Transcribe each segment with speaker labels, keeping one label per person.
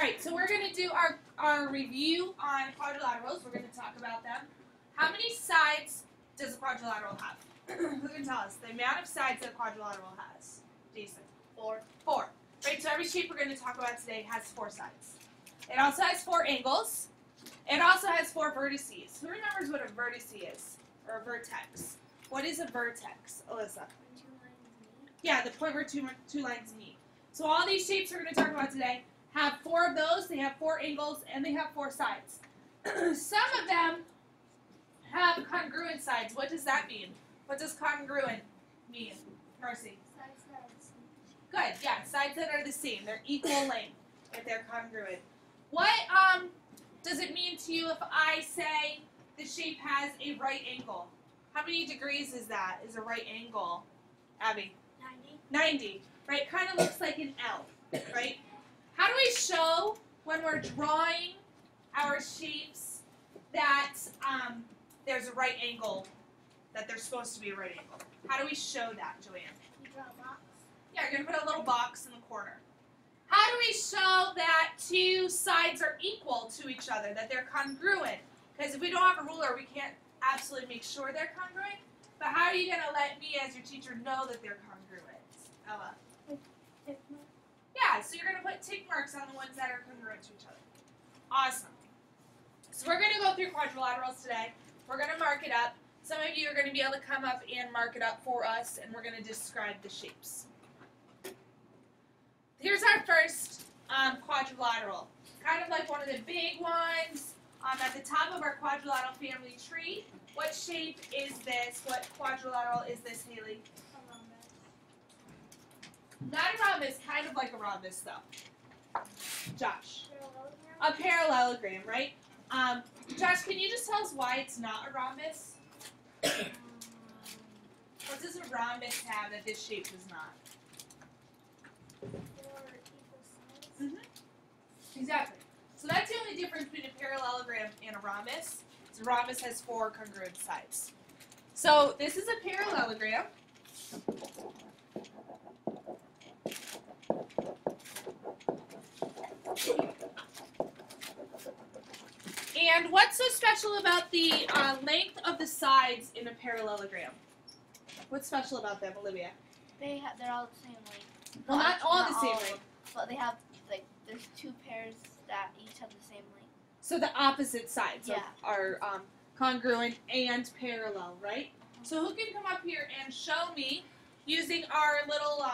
Speaker 1: Alright, so we're going to do our review on quadrilaterals. We're going to talk about them. How many sides does a quadrilateral have? Who can tell us the amount of sides that a quadrilateral has? Jason.
Speaker 2: 4.
Speaker 1: 4. Right, so every shape we're going to talk about today has 4 sides. It also has 4 angles. It also has 4 vertices. Who remembers what a vertex is? Or a vertex? What is a vertex, Alyssa?
Speaker 2: Two lines meet.
Speaker 1: Yeah, the point where two lines meet. So all these shapes we're going to talk about today have 4 of those. They have 4 angles, and they have 4 sides. Some of them have congruent sides. What does that mean? What does congruent mean? Mercy.
Speaker 2: Sides that are the same.
Speaker 1: Good, yeah, sides that are the same. They're equal length if they're congruent. What does it mean to you if I say the shape has a right angle? How many degrees is that? Is a right angle? Abby?
Speaker 2: 90.
Speaker 1: 90. Right, kind of looks like an L, right? How do we show when we're drawing our shapes that there's a right angle, that they're supposed to be a right angle? How do we show that, Joanne?
Speaker 2: You draw a box.
Speaker 1: Yeah, you're going to put a little box in the corner. How do we show that 2 sides are equal to each other, that they're congruent? Because if we don't have a ruler, we can't absolutely make sure they're congruent. But how are you going to let me as your teacher know that they're congruent, Ella? Yeah, so you're going to put tick marks on the ones that are congruent to each other. Awesome. So we're going to go through quadrilaterals today. We're going to mark it up. Some of you are going to be able to come up and mark it up for us, and we're going to describe the shapes. Here's our first quadrilateral. Kind of like one of the big ones at the top of our quadrilateral family tree. What shape is this? What quadrilateral is this, Haley?
Speaker 2: A rhombus.
Speaker 1: Not a rhombus, kind of like a rhombus, though. Josh.
Speaker 2: Parallelogram.
Speaker 1: A parallelogram, right? Josh, can you just tell us why it's not a rhombus? What does a rhombus have that this shape does not?
Speaker 2: 4 equal sides.
Speaker 1: Mm-hmm. Exactly. So that's the only difference between a parallelogram and a rhombus. So a rhombus has 4 congruent sides. So this is a parallelogram. And what's so special about the length of the sides in a parallelogram? What's special about them, Olivia?
Speaker 2: They're all the same length.
Speaker 1: Well, not all the same
Speaker 2: of them,
Speaker 1: length.
Speaker 2: But they have, like, there's 2 pairs that each have the same length.
Speaker 1: So the opposite sides
Speaker 2: Yeah.
Speaker 1: are congruent and parallel, right? So who can come up here and show me, using our little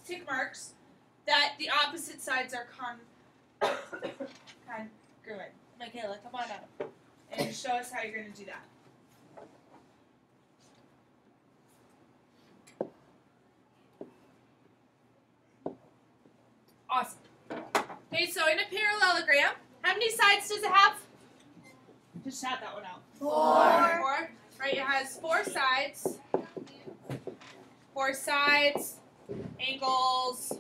Speaker 1: tick marks, that the opposite sides are congruent? Michaela, come on up and show us how you're going to do that. Awesome. Okay, so in a parallelogram, how many sides does it have? Just shout that one out.
Speaker 2: 4.
Speaker 1: 4. Right, it has 4 sides. 4 sides, angles,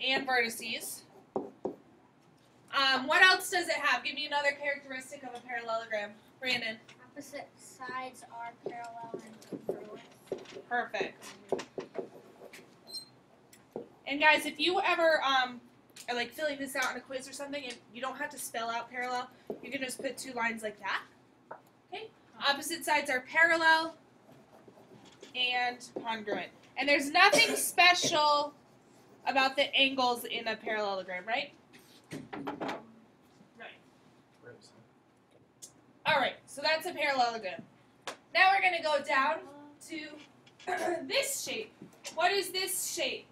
Speaker 1: and vertices. What else does it have? Give me another characteristic of a parallelogram. Brandon.
Speaker 2: Opposite sides are parallel and congruent.
Speaker 1: Perfect. And guys, if you ever are like filling this out in a quiz or something, and you don't have to spell out parallel, you can just put 2 lines like that. Okay. Opposite sides are parallel and congruent. And there's nothing special about the angles in a parallelogram, right? Right. All right. So that's a parallelogram. Now we're going to go down to this shape. What is this shape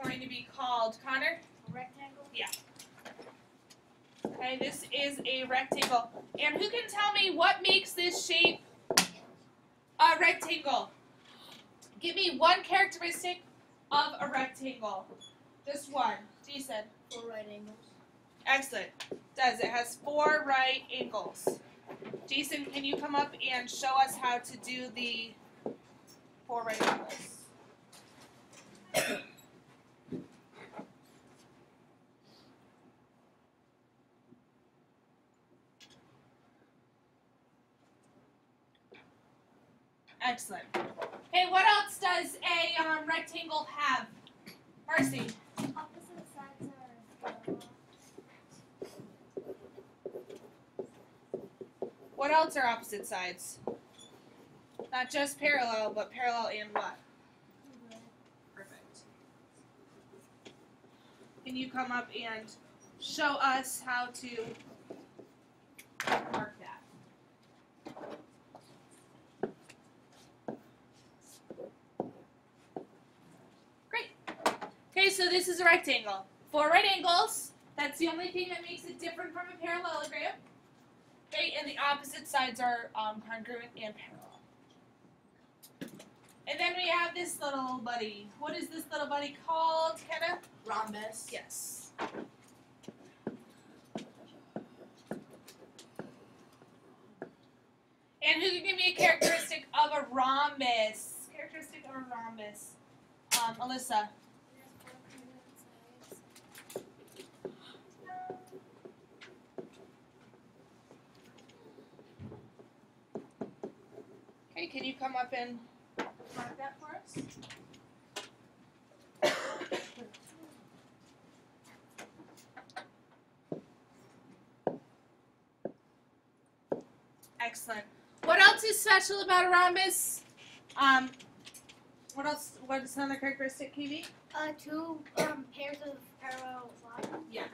Speaker 1: going to be called, Connor?
Speaker 2: A rectangle.
Speaker 1: Yeah. Okay, this is a rectangle. And who can tell me what makes this shape a rectangle? Give me one characteristic of a rectangle. Just one. Jason.
Speaker 2: 4 right angles.
Speaker 1: Excellent. It has 4 right angles. Jason, can you come up and show us how to do the 4 right angles? Excellent. Hey, what else does a rectangle have? Marcy.
Speaker 2: Opposite sides
Speaker 1: else are opposite sides? Not just parallel, but parallel and what? Perfect. Can you come up and show us how to mark that? Great. Okay, so this is a rectangle. 4 right angles. That's the only thing that makes it different from a parallelogram. Okay, and the opposite sides are congruent and parallel. And then we have this little buddy. What is this little buddy called, Kenna?
Speaker 3: Rhombus.
Speaker 1: Yes. And who can give me a characteristic of a rhombus? Characteristic of a rhombus. Alyssa. Okay, can you come up and mark that for us? Excellent. What else is special about a rhombus? What else? What is another characteristic, Kiwi?
Speaker 2: 2 pairs of parallel lines.
Speaker 1: Yeah.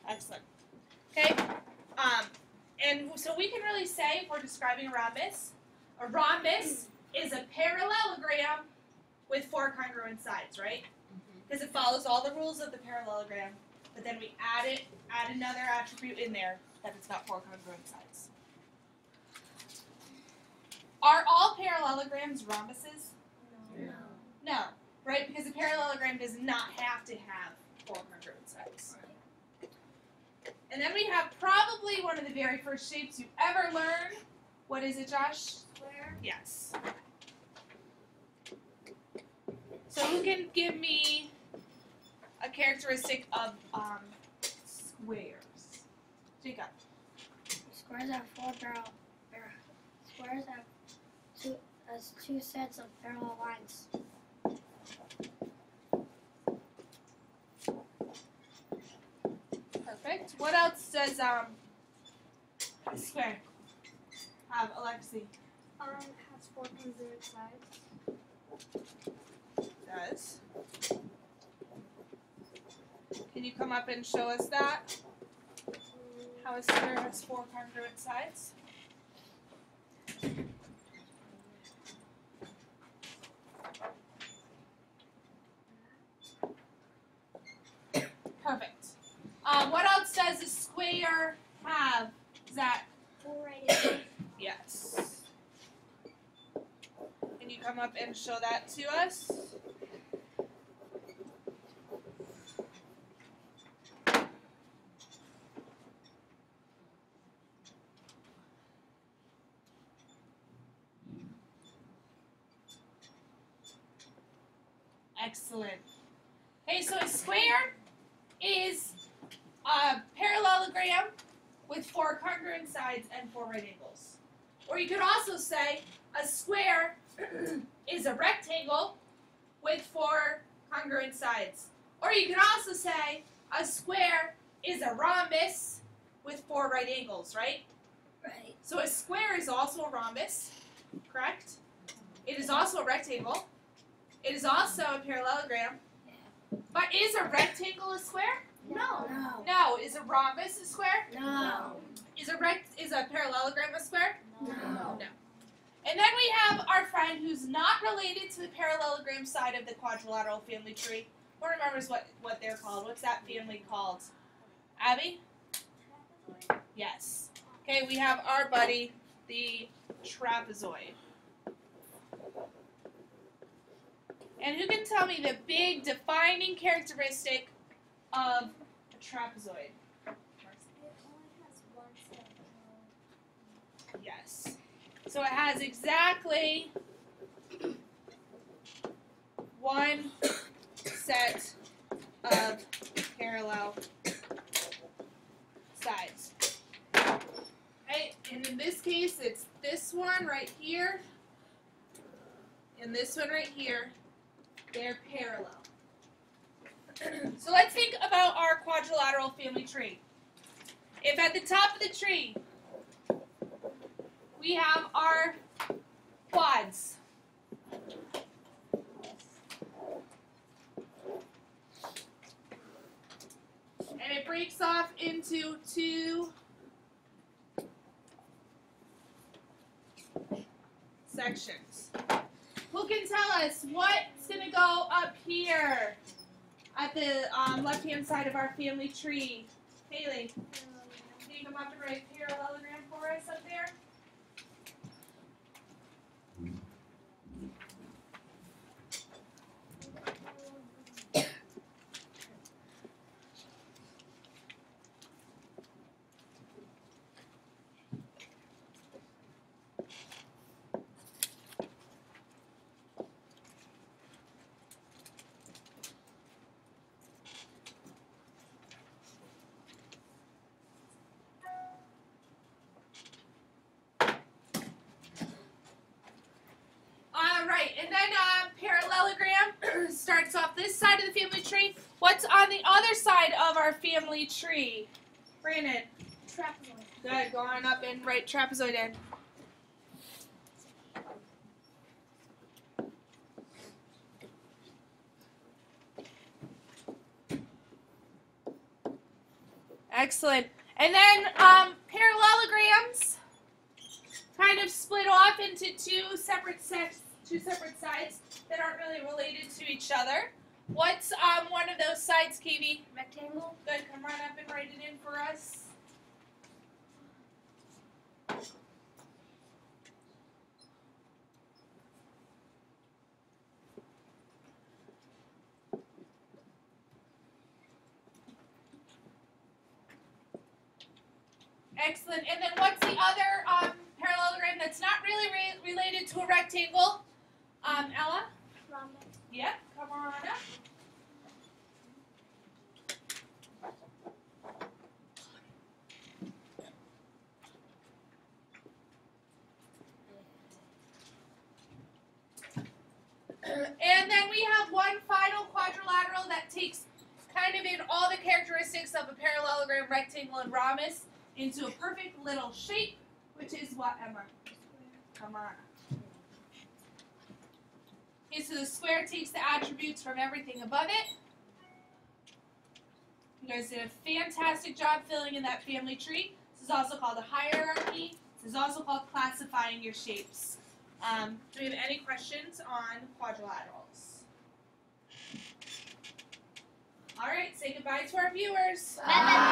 Speaker 1: Excellent. Okay. And so we can really say, if we're describing a rhombus is a parallelogram with 4 congruent sides, right? Because it follows all the rules of the parallelogram, but then we add another attribute in there that it's got 4 congruent sides. Are all parallelograms rhombuses?
Speaker 2: No.
Speaker 1: No, right? Because a parallelogram does not have to have 4 congruent sides. And then we have probably one of the very first shapes you ever learned. What is it, Josh?
Speaker 2: Square.
Speaker 1: Yes. So who can give me a characteristic of squares? Jacob.
Speaker 2: Squares have 4 parallel. Squares have 2 sets of parallel lines.
Speaker 1: Perfect. What else does a square have, Alexi?
Speaker 2: Has 4 congruent sides.
Speaker 1: Does. Can you come up and show us that? How a square has 4 congruent sides? Perfect. What else does a square have, Zach?
Speaker 2: 4 right angles.
Speaker 1: Yes. Can you come up and show that to us? Excellent. Okay, so a square is a parallelogram with 4 congruent sides and 4 right angles. Or you could also say a square is a rectangle with 4 congruent sides. Or you could also say a square is a rhombus with 4 right angles, right?
Speaker 2: Right.
Speaker 1: So a square is also a rhombus, correct? It is also a rectangle. It is also a parallelogram. But is a rectangle a square?
Speaker 2: No.
Speaker 1: No. Is a rhombus a square?
Speaker 2: No.
Speaker 1: Is a parallelogram a square?
Speaker 2: No.
Speaker 1: No. And then we have our friend who's not related to the parallelogram side of the quadrilateral family tree. Who remembers what they're called? What's that family called? Abby? Yes. Okay, we have our buddy, the trapezoid. And who can tell me the big defining characteristic of a trapezoid? Yes. So it has exactly 1 set of parallel sides. Right? And in this case, it's this one right here, and this one right here, They're parallel. So let's think about our quadrilateral family tree. If at the top of the tree we have our quads, and it breaks off into two sections. Who can tell us what's going to go up here at the left-hand side of our family tree? Haley, can you come up and write parallelogram for us up there? And then parallelogram starts off this side of the family tree. What's on the other side of our family tree? Brandon?
Speaker 2: Trapezoid.
Speaker 1: Good. Go on up and write trapezoid in. Excellent. And then parallelograms kind of split off into two separate sides that aren't really related to each other. What's one of those sides, Katie?
Speaker 2: Rectangle.
Speaker 1: Good. Come run up and write it in for us. Excellent. And then what's the other parallelogram that's not really related to a rectangle? Ella?
Speaker 2: Rhombus.
Speaker 1: Yep. Come on up. And then we have one final quadrilateral that takes kind of in all the characteristics of a parallelogram, rectangle, and rhombus into a perfect little shape, which is what, Emma? Come on. Okay, so the square takes the attributes from everything above it. You guys did a fantastic job filling in that family tree. This is also called a hierarchy. This is also called classifying your shapes. Do we have any questions on quadrilaterals? All right, say goodbye to our viewers.
Speaker 2: Bye.